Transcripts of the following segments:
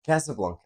Casablanca,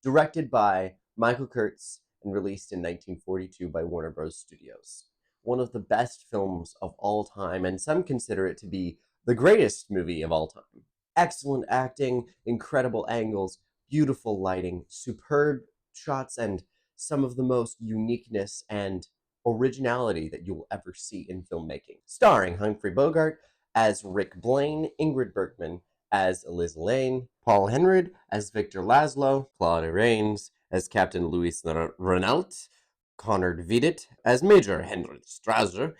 directed by Michael Kurtz and released in 1942 by Warner Bros. Studios. One of the best films of all time, and some consider it to be the greatest movie of all time. Excellent acting, incredible angles, beautiful lighting, superb shots, and some of the most uniqueness and originality that you will ever see in filmmaking. Starring Humphrey Bogart as Rick Blaine, Ingrid Bergman as Liz Lane, Paul Henrid as Victor Laszlo, Claude Rains as Captain Louis Renault, Conrad Vidit as Major Henry Strasser,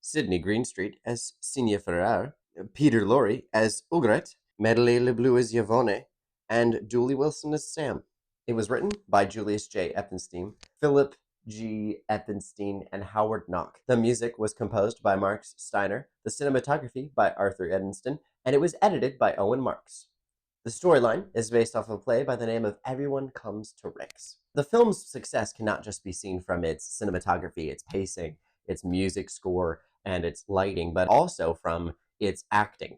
Sidney Greenstreet as Signe Ferrer, Peter Lorre as Ugret, Madeleine LeBleu as Yvonne, and Julie Wilson as Sam. It was written by Julius J. Eppenstein, Philip G. Eppenstein, and Howard Knock. The music was composed by Mark Steiner, the cinematography by Arthur Edenston, and it was edited by Owen Marks. The storyline is based off a play by the name of Everyone Comes to Rick's. The film's success cannot just be seen from its cinematography, its pacing, its music score, and its lighting, but also from its acting.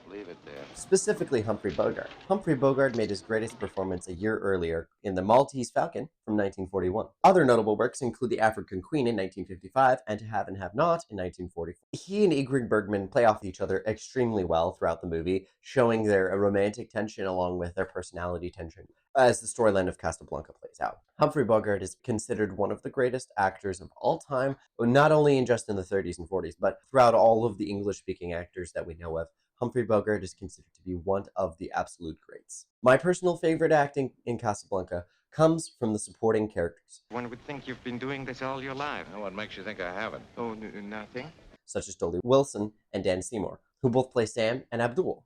Leave it there. Specifically Humphrey Bogart. Humphrey Bogart made his greatest performance a year earlier in The Maltese Falcon from 1941. Other notable works include The African Queen in 1955 and To Have and Have Not in 1944. He and Ingrid Bergman play off each other extremely well throughout the movie, showing their romantic tension along with their personality tension as the storyline of Casablanca plays out. Humphrey Bogart is considered one of the greatest actors of all time, not only in just in the 30s and 40s, but throughout all of the English-speaking actors that we know of. Humphrey Bogart is considered to be one of the absolute greats. My personal favorite acting in Casablanca comes from the supporting characters. One would think you've been doing this all your life. What makes you think I haven't? Oh, nothing? Such as Dolly Wilson and Dan Seymour, who both play Sam and Abdul.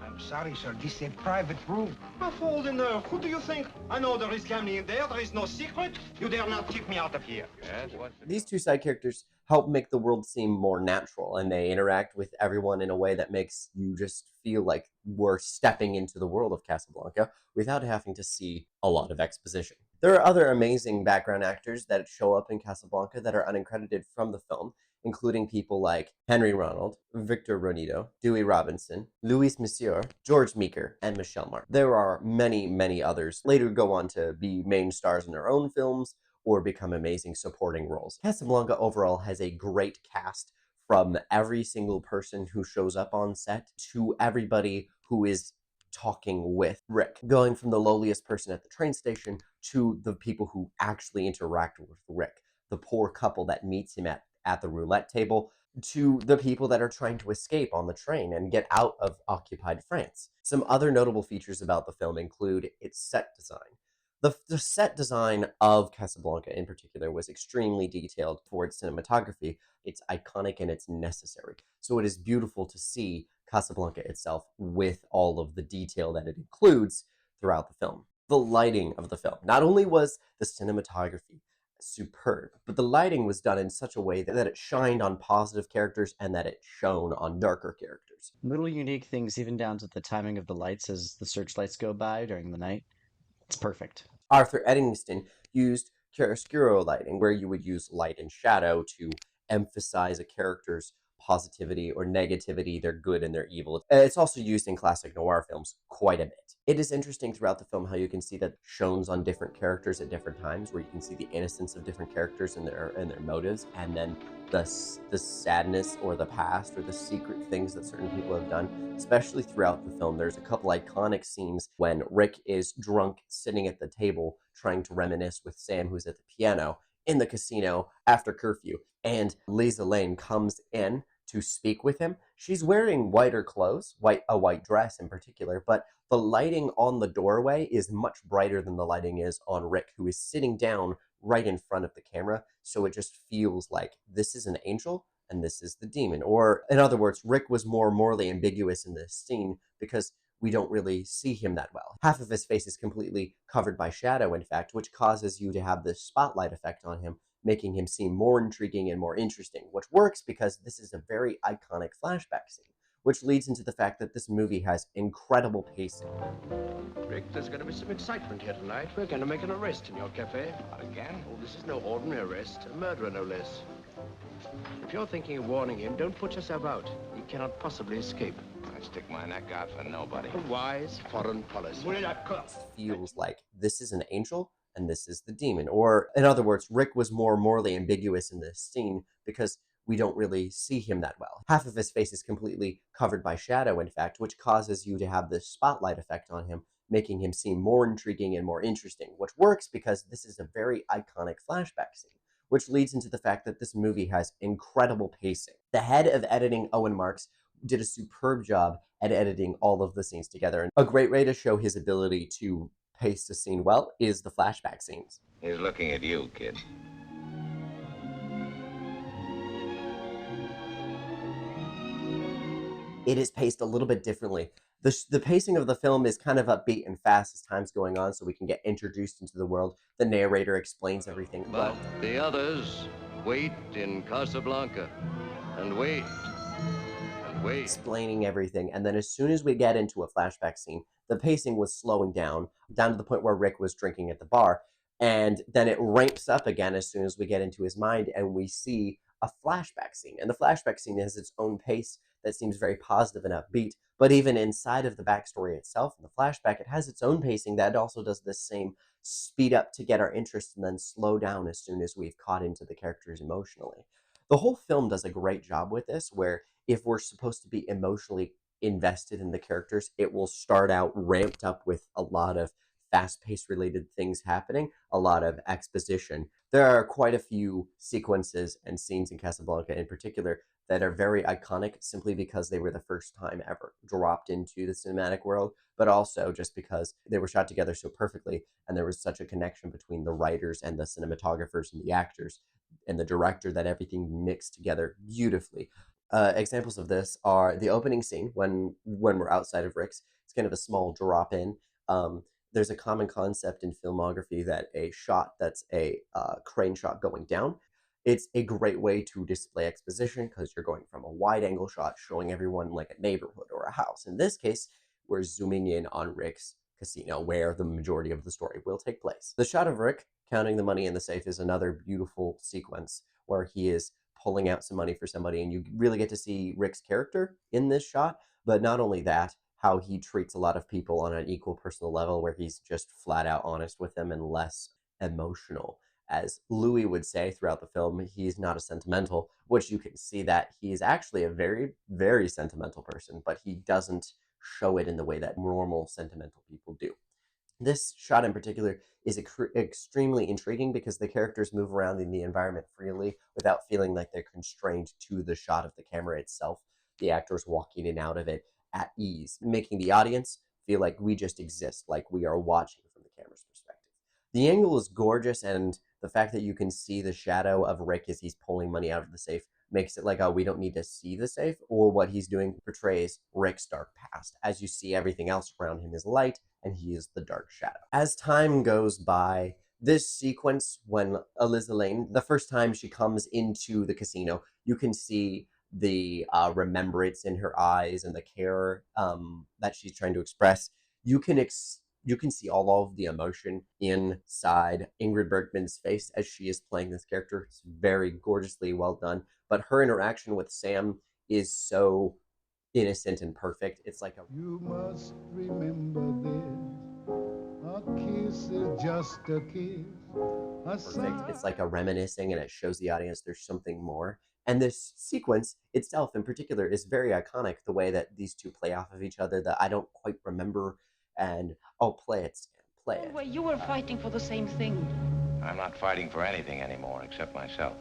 I'm sorry, sir. This is a private room. A fool in there. Who do you think? I know there is gambling in there. There is no secret. You dare not keep me out of here. Yes, what? These two side characters help make the world seem more natural, and they interact with everyone in a way that makes you just feel like we're stepping into the world of Casablanca without having to see a lot of exposition. There are other amazing background actors that show up in Casablanca that are uncredited from the film, including people like Henry Ronald, Victor Ronito, Dewey Robinson, Louis Monsieur, George Meeker, and Michelle Martin. There are many, many others later go on to be main stars in their own films or become amazing supporting roles. Casablanca overall has a great cast, from every single person who shows up on set to everybody who is talking with Rick, going from the lowliest person at the train station to the people who actually interact with Rick, the poor couple that meets him at the roulette table, to the people that are trying to escape on the train and get out of occupied France. Some other notable features about the film include its set design. The set design of Casablanca in particular was extremely detailed for its cinematography. It's iconic and it's necessary. So it is beautiful to see Casablanca itself with all of the detail that it includes throughout the film. The lighting of the film. Not only was the cinematography superb, but the lighting was done in such a way that it shined on positive characters and that it shone on darker characters. Little unique things, even down to the timing of the lights as the searchlights go by during the night. It's perfect. Arthur Eddington used chiaroscuro lighting, where you would use light and shadow to emphasize a character's positivity or negativity, their good and their evil. It's also used in classic noir films quite a bit. It is interesting throughout the film how you can see that shown on different characters at different times, where you can see the innocence of different characters and their motives, and then the sadness or the past or the secret things that certain people have done, especially throughout the film. There's a couple iconic scenes when Rick is drunk sitting at the table trying to reminisce with Sam, who's at the piano in the casino after curfew, and Lisa Lane comes in to speak with him. She's wearing whiter clothes, a white dress in particular, but the lighting on the doorway is much brighter than the lighting is on Rick, who is sitting down right in front of the camera. So it just feels like this is an angel and this is the demon. Or in other words, Rick was more morally ambiguous in this scene because we don't really see him that well. Half of his face is completely covered by shadow, in fact, which causes you to have this spotlight effect on him, making him seem more intriguing and more interesting, which works because this is a very iconic flashback scene, which leads into the fact that this movie has incredible pacing. Rick, there's going to be some excitement here tonight. We're going to make an arrest in your cafe. Again? Oh, this is no ordinary arrest. A murderer, no less. If you're thinking of warning him, don't put yourself out. He cannot possibly escape. I stick my neck out for nobody. A wise foreign policy. Feels like this is an angel and this is the demon. Or, in other words, Rick was more morally ambiguous in this scene because we don't really see him that well. Half of his face is completely covered by shadow, in fact, which causes you to have this spotlight effect on him, making him seem more intriguing and more interesting, which works because this is a very iconic flashback scene, which leads into the fact that this movie has incredible pacing. The head of editing, Owen Marks, did a superb job at editing all of the scenes together. And a great way to show his ability to pace a scene well is the flashback scenes. He's looking at you, kid. It is paced a little bit differently. The pacing of the film is kind of upbeat and fast as time's going on, so we can get introduced into the world. The narrator explains everything But well. the others wait in Casablanca and wait and wait. Explaining everything, and then as soon as we get into a flashback scene, the pacing was slowing down to the point where Rick was drinking at the bar, and then it ramps up again as soon as we get into his mind and we see a flashback scene. And the flashback scene has its own pace that seems very positive and upbeat, but even inside of the backstory itself in the flashback, it has its own pacing that also does the same speed up to get our interest and then slow down as soon as we've caught into the characters emotionally. The whole film does a great job with this, where if we're supposed to be emotionally invested in the characters, it will start out ramped up with a lot of fast-paced related things happening, a lot of exposition. There are quite a few sequences and scenes in Casablanca in particular that are very iconic simply because they were the first time ever dropped into the cinematic world, but also just because they were shot together so perfectly and there was such a connection between the writers and the cinematographers and the actors and the director that everything mixed together beautifully. Examples of this are the opening scene when we're outside of Rick's. It's kind of a small drop in. There's a common concept in filmography that a shot that's a crane shot going down. It's a great way to display exposition because you're going from a wide angle shot showing everyone like a neighborhood or a house. In this case, we're zooming in on Rick's casino where the majority of the story will take place. The shot of Rick counting the money in the safe is another beautiful sequence where he is pulling out some money for somebody, and you really get to see Rick's character in this shot. But not only that, how he treats a lot of people on an equal personal level, where he's just flat out honest with them and less emotional. As Louis would say throughout the film, he's not a sentimental, which you can see that he's actually a very, very sentimental person, but he doesn't show it in the way that normal sentimental people do. This shot in particular is extremely intriguing because the characters move around in the environment freely without feeling like they're constrained to the shot of the camera itself. The actors walk in and out of it at ease, making the audience feel like we just exist, like we are watching from the camera's perspective. The angle is gorgeous, and the fact that you can see the shadow of Rick as he's pulling money out of the safe makes it like, oh, we don't need to see the safe, or what he's doing portrays Rick's dark past. As you see, everything else around him is light, and he is the dark shadow. As time goes by, this sequence, when Eliza Lane, the first time she comes into the casino, you can see the remembrance in her eyes and the care that she's trying to express. You can see all of the emotion inside Ingrid Bergman's face as she is playing this character. It's very gorgeously well done. But her interaction with Sam is so innocent and perfect. It's like a You must remember this. A kiss is just a kiss. perfect. It's like a reminiscing, and it shows the audience there's something more. And this sequence itself, in particular, is very iconic. The way that these two play off of each other, that I don't quite remember, and oh, play it, Stan, play it. Well, you were fighting for the same thing. I'm not fighting for anything anymore except myself.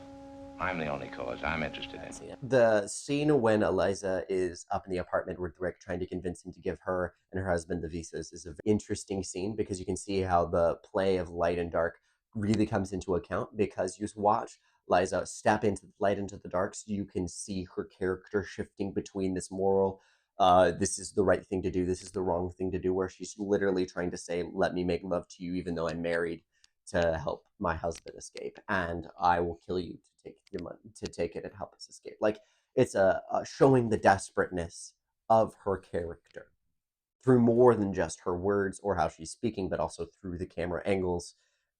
I'm the only cause I'm interested in. The scene when Eliza is up in the apartment with Rick trying to convince him to give her and her husband the visas is an interesting scene because you can see how the play of light and dark really comes into account because you watch Liza step into the light into the dark so you can see her character shifting between this moral this is the right thing to do, this is the wrong thing to do, where she's literally trying to say, let me make love to you even though I'm married, to help my husband escape, and I will kill you to take your money, to take it and help us escape. Like, it's a showing the desperateness of her character through more than just her words or how she's speaking, but also through the camera angles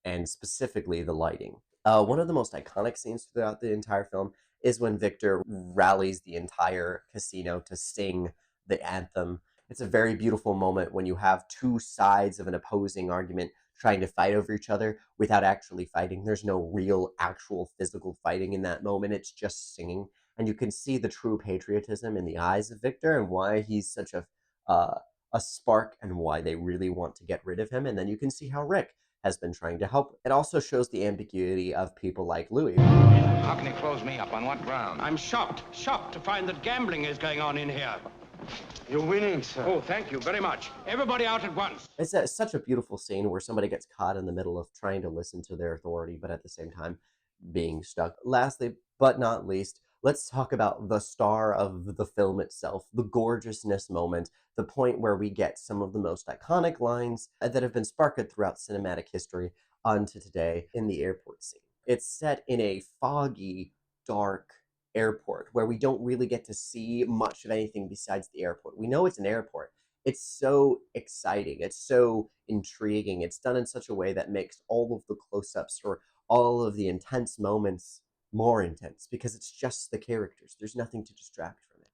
and specifically the lighting. One of the most iconic scenes throughout the entire film is when Victor rallies the entire casino to sing the anthem. It's a very beautiful moment when you have two sides of an opposing argument trying to fight over each other without actually fighting. There's no real, actual physical fighting in that moment. It's just singing. And you can see the true patriotism in the eyes of Victor and why he's such uh, a spark and why they really want to get rid of him. And then you can see how Rick has been trying to help. It also shows the ambiguity of people like Louis. How can you close me up? On what ground? I'm shocked to find that gambling is going on in here. You're winning, sir. Oh, thank you very much. Everybody out at once. It's such a beautiful scene where somebody gets caught in the middle of trying to listen to their authority, but at the same time being stuck. Lastly, but not least, let's talk about the star of the film itself, the gorgeousness moment, the point where we get some of the most iconic lines that have been sparked throughout cinematic history onto today in the airport scene. It's set in a foggy, dark airport where we don't really get to see much of anything besides the airport. We know it's an airport. It's so exciting. It's so intriguing. It's done in such a way that makes all of the close-ups or all of the intense moments more intense because it's just the characters. There's nothing to distract from it.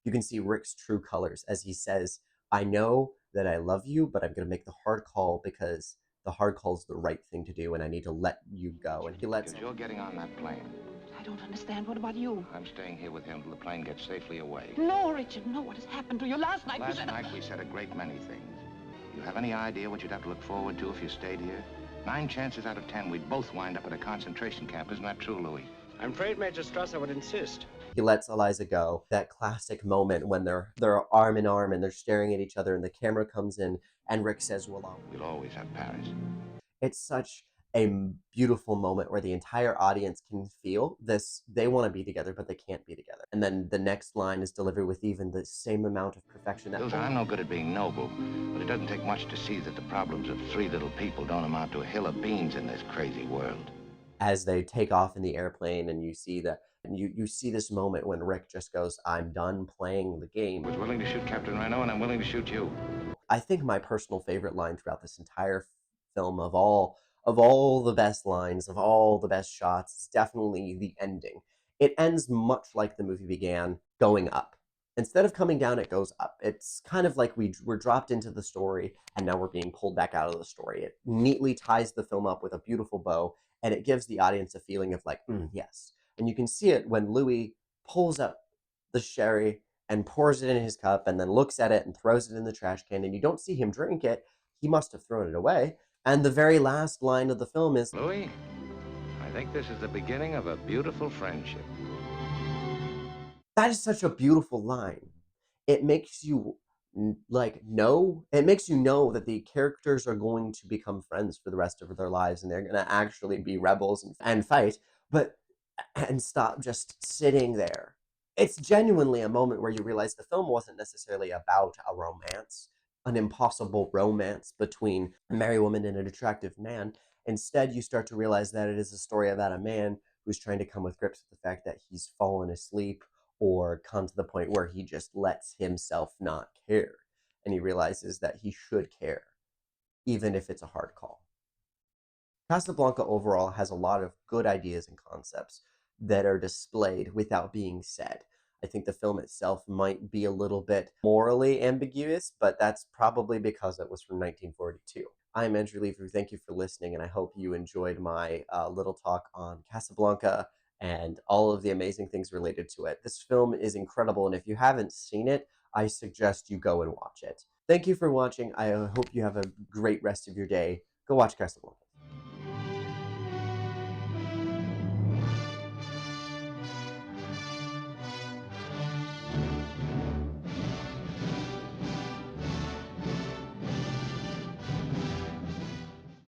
You can see Rick's true colors as he says, I know that I love you, but I'm going to make the hard call because the hard call is the right thing to do and I need to let you go. And he lets Because you're getting on that plane. I don't understand. What about you? I'm staying here with him till the plane gets safely away. No, Richard, no. What has happened to you last night? Last night we said a great many things. You have any idea what you'd have to look forward to if you stayed here? 9 chances out of 10 we'd both wind up at a concentration camp. Isn't that true, Louis? I'm afraid Major Strasser would insist. he lets Eliza go. That classic moment when they're arm in arm and they're staring at each other and the camera comes in and Rick says, well, We'll always have Paris. it's such a beautiful moment where the entire audience can feel this. They want to be together, but they can't be together. And then the next line is delivered with even the same amount of perfection. Susan, I'm no good at being noble, but it doesn't take much to see that the problems of 3 little people don't amount to a hill of beans in this crazy world. As they take off in the airplane and you see that, and you see this moment when Rick just goes, I'm done playing the game. I was willing to shoot Captain Reno, and I'm willing to shoot you. I think my personal favorite line throughout this entire film of all the best lines, of all the best shots, is definitely the ending. It ends much like the movie began, going up. Instead of coming down, it goes up. It's kind of like we're dropped into the story and now we're being pulled back out of the story. It neatly ties the film up with a beautiful bow and it gives the audience a feeling of like, yes. And you can see it when Louis pulls up the sherry and pours it in his cup and then looks at it and throws it in the trash can and you don't see him drink it. He must have thrown it away. And the very last line of the film is, Louis, I think this is the beginning of a beautiful friendship. that is such a beautiful line. It makes you it makes you know that the characters are going to become friends for the rest of their lives and they're going to actually be rebels and fight, but and stop just sitting there. It's genuinely a moment where you realize the film wasn't necessarily about a romance, an impossible romance between a married woman and an attractive man. Instead, you start to realize that it is a story about a man who's trying to come with grips with the fact that he's fallen asleep or come to the point where he just lets himself not care. And he realizes that he should care, even if it's a hard call. Casablanca overall has a lot of good ideas and concepts that are displayed without being said. I think the film itself might be a little bit morally ambiguous, but that's probably because it was from 1942. I'm Andrew Lever. Thank you for listening, and I hope you enjoyed my little talk on Casablanca and all of the amazing things related to it. This film is incredible, and if you haven't seen it, I suggest you go and watch it. Thank you for watching. I hope you have a great rest of your day. Go watch Casablanca.